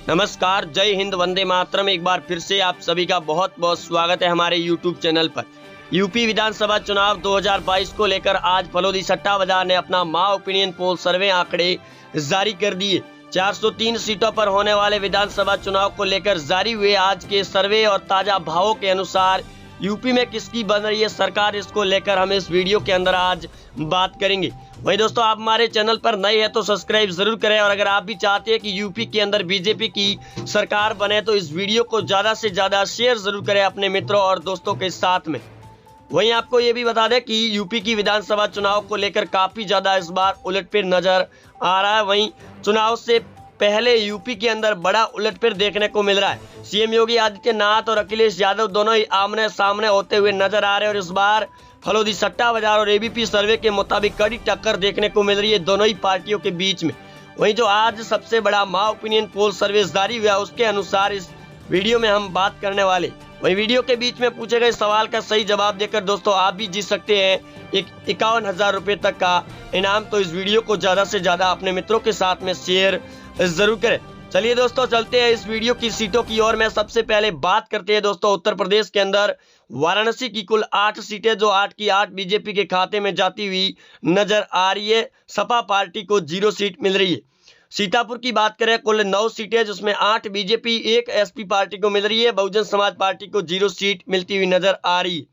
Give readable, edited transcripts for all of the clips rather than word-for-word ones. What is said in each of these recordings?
नमस्कार, जय हिंद, वंदे मातरम। एक बार फिर से आप सभी का बहुत बहुत स्वागत है हमारे YouTube चैनल पर। यूपी विधानसभा चुनाव 2022 को लेकर आज फलोदी सट्टा बाजार ने अपना माय ओपिनियन पोल सर्वे आंकड़े जारी कर दिए। 403 सीटों पर होने वाले विधानसभा चुनाव को लेकर जारी हुए आज के सर्वे और ताजा भावों के अनुसार यूपी में किसकी बन रही है सरकार, इसको लेकर हम इस वीडियो के अंदर आज बात करेंगे। वही दोस्तों, आप हमारे चैनल पर नए हैं तो सब्सक्राइब जरूर करें, और अगर आप भी चाहते हैं कि यूपी के अंदर बीजेपी की सरकार बने तो इस वीडियो को ज़्यादा से ज़्यादा शेयर जरूर करें अपने मित्रों और दोस्तों के साथ में। वहीं आपको ये भी बता दें कि यूपी की विधानसभा चुनाव को लेकर काफ़ी ज़्यादा इस बार उलटफेर नज़र आ रहा है। वहीं चुनाव से पहले यूपी के अंदर बड़ा उलटफेर देखने को मिल रहा है। सीएम योगी आदित्यनाथ और अखिलेश यादव दोनों ही आमने सामने होते हुए नजर आ रहे हैं, और इस बार फलोदी सट्टा बाजार और एबीपी सर्वे के मुताबिक कड़ी टक्कर देखने को मिल रही है दोनों ही पार्टियों के बीच में। वहीं जो आज सबसे बड़ा माय ओपिनियन पोल सर्वे जारी हुआ, उसके अनुसार इस वीडियो में हम बात करने वाले। वहीं वीडियो के बीच में पूछे गए सवाल का सही जवाब देकर दोस्तों आप भी जीत सकते हैं एक 51,000 रुपये तक का इनाम। तो इस वीडियो को ज़्यादा से ज़्यादा अपने मित्रों के साथ में शेयर जरूर करें। चलिए दोस्तों, चलते हैं इस वीडियो की सीटों की ओर। मैं सबसे पहले बात करते हैं दोस्तों उत्तर प्रदेश के अंदर वाराणसी की कुल 8 सीटें, जो 8 की 8 बीजेपी के खाते में जाती हुई नजर आ रही है। सपा पार्टी को 0 सीट मिल रही है। सीतापुर की बात करें, कुल 9 सीटें, जिसमें 8 बीजेपी 1 एसपी पार्टी को मिल रही है। बहुजन समाज पार्टी को 0 सीट मिलती हुई नजर आ रही है।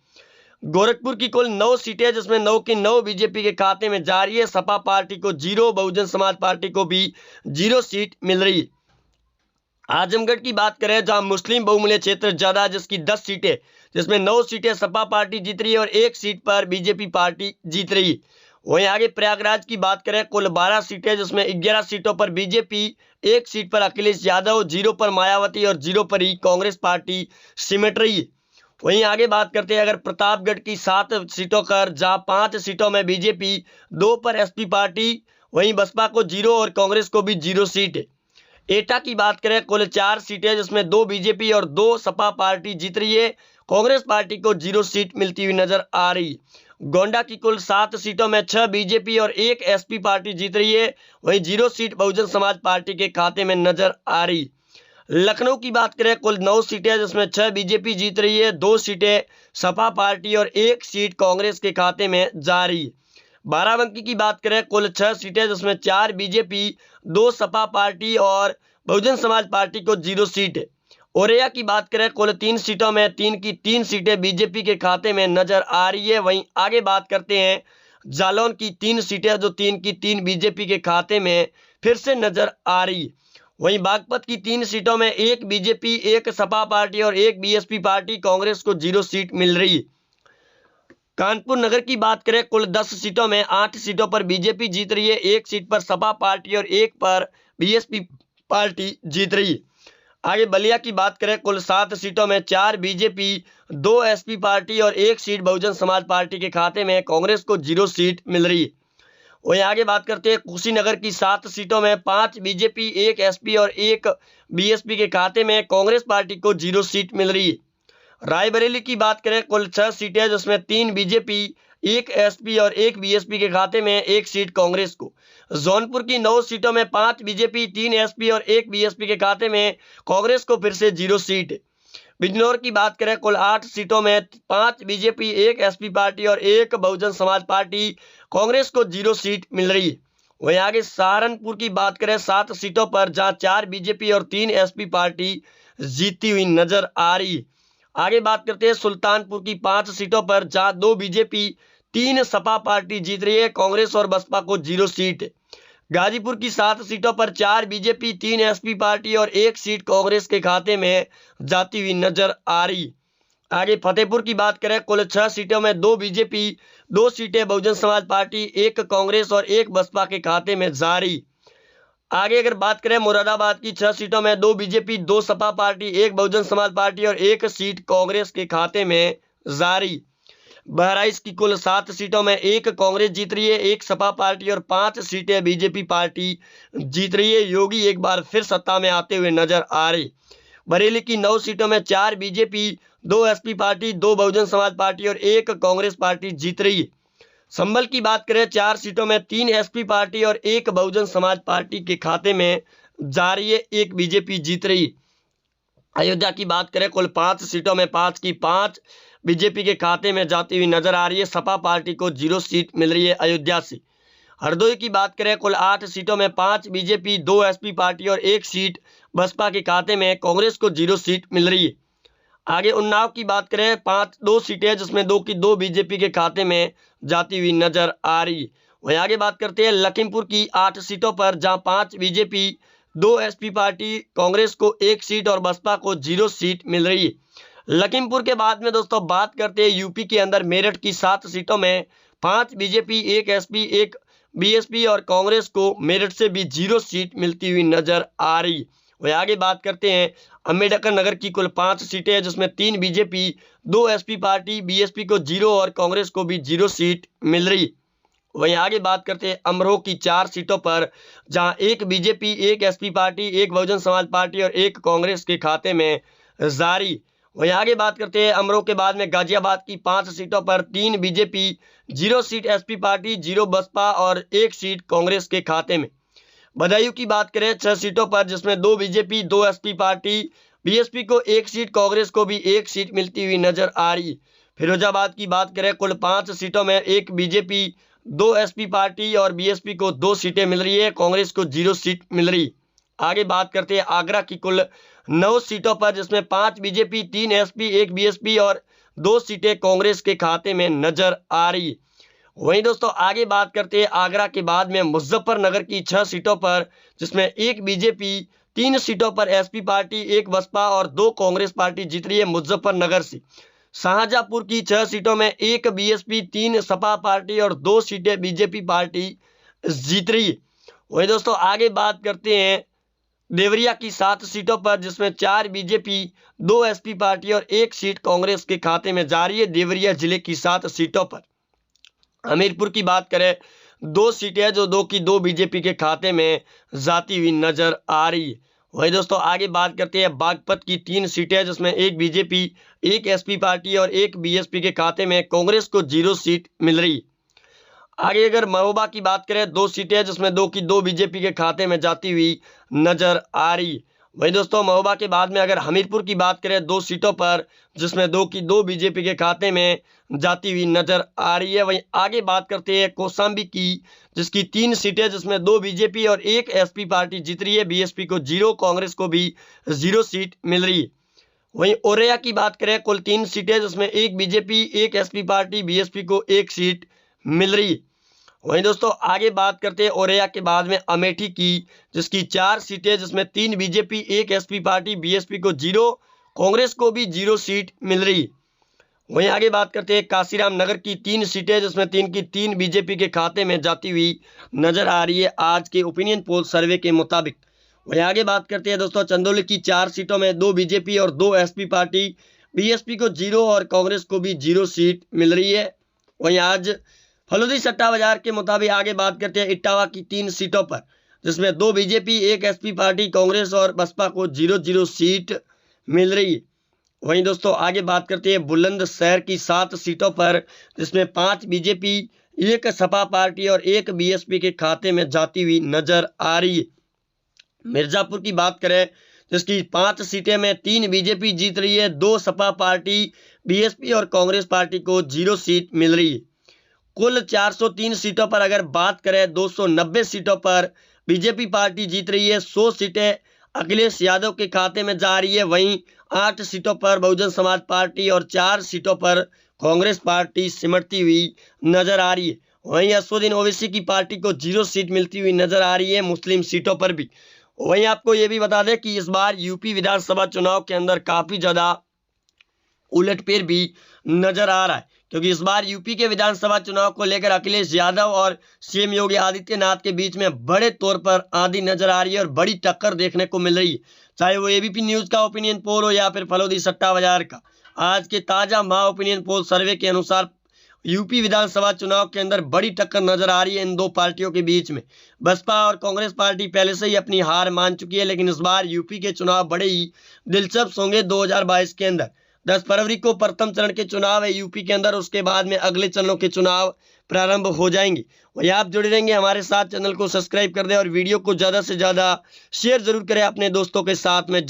गोरखपुर की कुल 9 सीटें, जिसमें 9 की 9 बीजेपी के खाते में जा रही है। सपा पार्टी को 0, बहुजन समाज पार्टी को भी 0 सीट मिल रही है। आजमगढ़ की बात करें, जहां मुस्लिम बहुमूल्य क्षेत्र ज्यादा, जिसकी 10 सीटें, जिसमें 9 सीटें सपा पार्टी जीत रही है और 1 सीट पर बीजेपी पार्टी जीत रही है। वहीं आगे प्रयागराज की बात करें, कुल 12 सीटें, जिसमें 11 सीटों पर बीजेपी, 1 सीट पर अखिलेश यादव, 0 पर मायावती और 0 पर ही कांग्रेस पार्टी सिमट रही है। वहीं आगे बात करते हैं अगर प्रतापगढ़ की 7 सीटों पर, जहां 5 सीटों में बीजेपी, 2 पर एसपी पार्टी, वहीं बसपा को 0 और कांग्रेस को भी 0 सीट है। एटा की बात करें, कुल 4 सीटें, जिसमें 2 बीजेपी और 2 सपा पार्टी जीत रही है। कांग्रेस पार्टी को 0 सीट मिलती हुई नजर आ रही है। गोंडा की कुल 7 सीटों में 6 बीजेपी और 1 एसपी पार्टी जीत रही है। वहीं 0 सीट बहुजन समाज पार्टी के खाते में नजर आ रही है। लखनऊ की बात करें, कुल 9 सीटें, जिसमें 6 बीजेपी जीत रही है, 2 सीटें सपा पार्टी और 1 सीट कांग्रेस के खाते में जा रही है। बाराबंकी की बात करें, कुल 6 सीटें, जिसमें 4 बीजेपी, 2 सपा पार्टी और बहुजन समाज पार्टी को 0 सीट है। औरैया की बात करें, कुल 3 सीटों में 3 की 3 सीटें बीजेपी के खाते में नजर आ रही है। वहीं आगे बात करते हैं जालौन की 3 सीटें, जो 3 की 3 बीजेपी के खाते में फिर से नजर आ रही है। वहीं बागपत की 3 सीटों में 1 बीजेपी, 1 सपा पार्टी और 1 बीएसपी पार्टी, कांग्रेस को 0 सीट मिल रही है। कानपुर नगर की बात करें, कुल 10 सीटों में 8 सीटों पर बीजेपी जीत रही है, 1 सीट पर सपा पार्टी और 1 पर बीएसपी पार्टी जीत रही है। आगे बलिया की बात करें, कुल 7 सीटों में 4 बीजेपी, 2 एसपी पार्टी और 1 सीट बहुजन समाज पार्टी के खाते में, कांग्रेस को 0 सीट मिल रही है। वहीं आगे बात करते हैं कुशीनगर की 7 सीटों में 5 बीजेपी, 1 एसपी और 1 बीएसपी के खाते में, कांग्रेस पार्टी को 0 सीट मिल रही है। रायबरेली की बात करें, कुल 6 सीटें, जिसमें 3 बीजेपी, 1 एसपी और 1 बीएसपी के खाते में, 1 सीट कांग्रेस को। जौनपुर की 9 सीटों में 5 बीजेपी, 3 एसपी और 1 बीएसपी के खाते में, कांग्रेस को फिर से 0 सीट है। बिजनौर की बात करें, कुल 8 सीटों में 5 बीजेपी, 1 एसपी पार्टी और 1 बहुजन समाज पार्टी, कांग्रेस को 0 सीट मिल रही है। वहीं आगे सहारनपुर की बात करें, 7 सीटों पर, जहां 4 बीजेपी और 3 एसपी पार्टी जीती हुई नजर आ रही है। आगे बात करते हैं सुल्तानपुर की 5 सीटों पर, जहां 2 बीजेपी, 3 सपा पार्टी जीत रही है, कांग्रेस और बसपा को 0 सीट है। गाजीपुर की 7 सीटों पर 4 बीजेपी, 3 एसपी पार्टी और 1 सीट कांग्रेस के खाते में जाती हुई नजर आ रही। आगे फतेहपुर की बात करें, कुल 6 सीटों में 2 बीजेपी, 2 सीटें बहुजन समाज पार्टी, 1 कांग्रेस और 1 बसपा के खाते में जा रही। आगे अगर बात करें मुरादाबाद की 6 सीटों में 2 BJP, 2 Sapa party, 1 Bahujan Samaj party और 1 सीट कांग्रेस के खाते में जा रही। बहराइच की कुल 7 सीटों में 1 कांग्रेस जीत रही है, 1 सपा पार्टी और 5 सीटें बीजेपी पार्टी जीत रही है। योगी एक बार फिर सत्ता में आते हुए नजर आ रही। बरेली की 9 सीटों में 4 BJP, 2 SP party, 2 Bahujan Samaj party और 1 कांग्रेस पार्टी जीत रही है। संभल की बात करें, 4 सीटों में 3 एसपी पार्टी और 1 बहुजन समाज पार्टी के खाते में जा रही है, एक बीजेपी जीत रही है। अयोध्या की बात करें, कुल 5 सीटों में 5 की 5 बीजेपी के खाते में जाती हुई नजर आ रही है। सपा पार्टी को 0 सीट मिल रही है अयोध्या से। हरदोई की बात करें, कुल 8 सीटों में 5 बीजेपी, 2 एसपी पार्टी और 1 सीट बसपा के खाते में। कांग्रेस को 0 सीट मिल रही है। आगे उन्नाव की बात करें, 2 सीटें जिसमें 2 की 2 बीजेपी के खाते में जाती हुई नजर आ रही है। वहीं आगे बात करते हैं लखीमपुर की 8 सीटों पर, जहां 5 बीजेपी, 2 एसपी पार्टी, कांग्रेस को 1 सीट और बसपा को 0 सीट मिल रही है। लखीमपुर के बाद में दोस्तों बात करते हैं यूपी के अंदर मेरठ की 7 सीटों में 5 बीजेपी, 1 एसपी, 1 बीएसपी और कांग्रेस को मेरठ से भी 0 सीट मिलती हुई नजर आ रही है। वहीं आगे बात करते हैं अम्बेडकर नगर की कुल 5 सीटें हैं, जिसमें 3 बीजेपी, 2 एसपी पार्टी, बीएसपी को 0 और कांग्रेस को भी 0 सीट मिल रही है। वहीं आगे बात करते हैं अमरोह की 4 सीटों पर, जहां 1 BJP, 1 SP party, 1 Bahujan Samaj party और 1 कांग्रेस के खाते में जारी। वहीं आगे बात करते हैं अमरोह के बाद में गाजियाबाद की 5 सीटों पर, 3 BJP, 0 seat SP party, 0 Basapa और 1 सीट कांग्रेस के खाते में। बदायूं की बात करें 6 सीटों पर, जिसमें 2 बीजेपी, 2 एसपी पार्टी, बीएसपी को 1 सीट, कांग्रेस को भी 1 सीट मिलती हुई नजर आ रही है। फिरोजाबाद की बात करें, कुल 5 सीटों में 1 बीजेपी, 2 एसपी पार्टी और बीएसपी को 2 सीटें मिल रही है, कांग्रेस को 0 सीट मिल रही है। आगे बात करते हैं आगरा की कुल 9 सीटों पर, जिसमें 5 बीजेपी, 3 एसपी, 1 बीएसपी और 2 सीटें कांग्रेस के खाते में नजर आ रही है। वहीं दोस्तों आगे बात करते हैं आगरा के बाद में मुजफ्फरनगर की 6 सीटों पर, जिसमें 1 बीजेपी, 3 सीटों पर एसपी पार्टी, 1 बसपा और 2 कांग्रेस पार्टी जीत रही है मुजफ्फरनगर से। शाहजहांपुर की 6 सीटों में 1 बीएसपी, 3 सपा पार्टी और 2 सीटें बीजेपी पार्टी जीत रही है। वहीं दोस्तों आगे बात करते हैं देवरिया की 7 सीटों पर, जिसमें 4 बीजेपी, 2 एसपी पार्टी और 1 सीट कांग्रेस के खाते में जा रही है देवरिया जिले की 7 सीटों पर। हमीरपुर की बात करें, 2 सीटें हैं जो 2 की 2 बीजेपी के खाते में जाती हुई नजर आ रही है। वही दोस्तों आगे बात करते हैं बागपत की 3 सीटें, जिसमें 1 बीजेपी, 1 एसपी पार्टी और 1 बीएसपी के खाते में। कांग्रेस को 0 सीट मिल रही है। आगे अगर महोबा की बात करें, 2 सीटें, जिसमें 2 की 2 बीजेपी के खाते में जाती हुई नजर आ रही है। वही दोस्तों महोबा के बाद में अगर हमीरपुर की बात करें, 2 सीटों पर, जिसमें 2 की 2 बीजेपी के खाते में जाती हुई नजर आ रही है। वहीं आगे बात करते हैं कौशाम्बी की, जिसकी 3 सीटें, जिसमें 2 बीजेपी और 1 एसपी पार्टी जीत रही है, बीएसपी को 0, कांग्रेस को भी 0 सीट मिल रही है। वहीं औरैया की बात करें, कुल 3 सीटें, जिसमें 1 बीजेपी, 1 एसपी पार्टी, बीएसपी को 1 सीट मिल रही है। वहीं दोस्तों आगे बात करते हैं औरैया के बाद में अमेठी की, जिसकी 4 सीटें, जिसमें 3 बीजेपी, 1 एसपी पार्टी, बीएसपी को 0, कांग्रेस को भी 0 सीट मिल रही। वहीं आगे बात करते हैं काशीराम नगर की 3 सीटें, जिसमें 3 की 3 बीजेपी के खाते में जाती हुई नजर आ रही है आज के ओपिनियन पोल सर्वे के मुताबिक। वहीं आगे बात करते हैं दोस्तों चंदौली की 4 सीटों में 2 बीजेपी और 2 एसपी पार्टी, बीएसपी को 0 और कांग्रेस को भी 0 सीट मिल रही है। वहीं आज फलोदी सट्टा बाजार के मुताबिक आगे बात करते हैं इटावा की 3 सीटों पर, जिसमें 2 बीजेपी, 1 एसपी पार्टी, कांग्रेस और बसपा को 0-0 सीट मिल रही है। वहीं दोस्तों आगे बात करते हैं बुलंदशहर की 7 सीटों पर, जिसमें 5 बीजेपी, 1 सपा पार्टी और 1 बीएसपी के खाते में जाती हुई नजर आ रही है। मिर्जापुर की बात करें, जिसकी 5 सीटें में 3 बीजेपी जीत रही है, 2 सपा पार्टी, बीएसपी और कांग्रेस पार्टी को 0 सीट मिल रही है। कुल 403 सीटों पर अगर बात करें, 290 सीटों पर बीजेपी पार्टी जीत रही है, 100 सीटें अखिलेश यादव के खाते में जा रही है। वहीं 8 सीटों पर बहुजन समाज पार्टी और 4 सीटों पर कांग्रेस पार्टी सिमटती हुई नजर आ रही है। वहीं असदुद्दीन ओवैसी की पार्टी को 0 सीट मिलती हुई नजर आ रही है मुस्लिम सीटों पर भी। वहीं आपको ये भी बता दें कि इस बार यूपी विधानसभा चुनाव के अंदर काफी ज्यादा उलटफेर भी नजर आ रहा है, क्योंकि इस बार यूपी के विधानसभा चुनाव को लेकर अखिलेश यादव और सीएम योगी आदित्यनाथ के बीच में बड़े तौर पर आंधी नजर आ रही है और बड़ी टक्कर देखने को मिल रही है, चाहे वो एबीपी न्यूज का ओपिनियन पोल हो या फिर फलोदी सट्टा बाजार का। आज के ताजा मा ओपिनियन पोल सर्वे के अनुसार यूपी विधानसभा चुनाव के अंदर बड़ी टक्कर नजर आ रही है इन 2 पार्टियों के बीच में। बसपा और कांग्रेस पार्टी पहले से ही अपनी हार मान चुकी है, लेकिन इस बार यूपी के चुनाव बड़े ही दिलचस्प होंगे 2022 के अंदर। 10 फरवरी को प्रथम चरण के चुनाव है यूपी के अंदर, उसके बाद में अगले चरणों के चुनाव प्रारंभ हो जाएंगे। वही आप जुड़े रहेंगे हमारे साथ, चैनल को सब्सक्राइब कर दें और वीडियो को ज़्यादा से ज़्यादा शेयर जरूर करें अपने दोस्तों के साथ में।